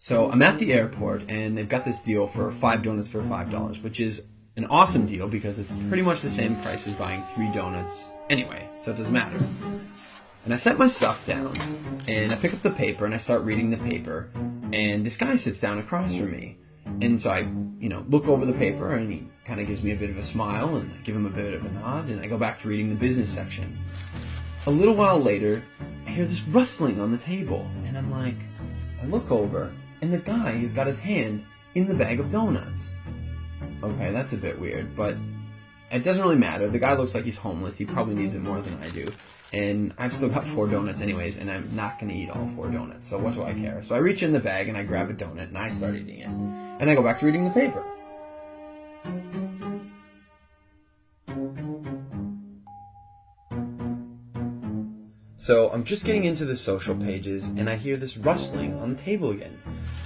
So I'm at the airport, and they've got this deal for 5 donuts for $5, which is an awesome deal because it's pretty much the same price as buying 3 donuts anyway, so it doesn't matter. And I set my stuff down, and I pick up the paper, and I start reading the paper, and this guy sits down across from me. And so I, look over the paper, and he kind of gives me a bit of a smile, and I give him a bit of a nod, and I go back to reading the business section. A little while later, I hear this rustling on the table, and I'm like, I look over, and the guy has got his hand in the bag of donuts. Okay, that's a bit weird, but it doesn't really matter. The guy looks like he's homeless. He probably needs it more than I do. And I've still got 4 donuts anyways, and I'm not going to eat all 4 donuts, so what do I care? So I reach in the bag, and I grab a donut, and I start eating it. And I go back to reading the paper. So I'm just getting into the social pages, and I hear this rustling on the table again.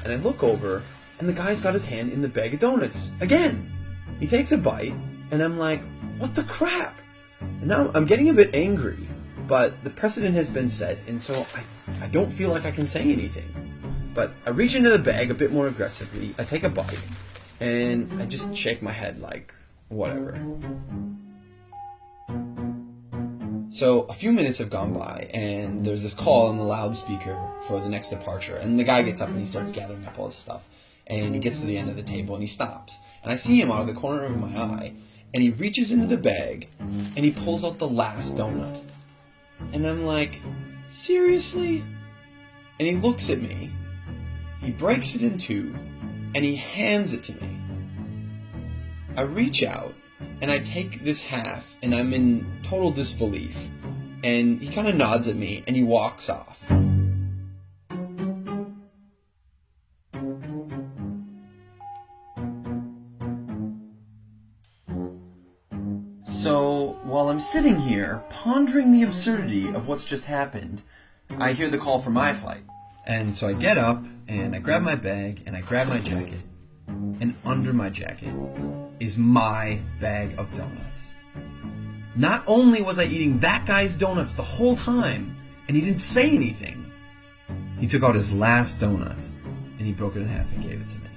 And I look over, and the guy's got his hand in the bag of donuts again. He takes a bite, and I'm like, what the crap? And now I'm getting a bit angry, but the precedent has been set, and so I don't feel like I can say anything. But I reach into the bag a bit more aggressively, I take a bite, and I just shake my head like, whatever. So a few minutes have gone by, and there's this call on the loudspeaker for the next departure, and the guy gets up and he starts gathering up all his stuff, and he gets to the end of the table and he stops, and I see him out of the corner of my eye, and he reaches into the bag and he pulls out the last donut, and I'm like, seriously? And he looks at me, he breaks it in two, and he hands it to me. I reach out and I take this half, and I'm in total disbelief. And he kind of nods at me, and he walks off. So, while I'm sitting here, pondering the absurdity of what's just happened, I hear the call for my flight. And so I get up, and I grab my bag, and I grab my jacket. And under my jacket is my bag of donuts. Not only was I eating that guy's donuts the whole time, and he didn't say anything, he took out his last donut, and he broke it in half and gave it to me.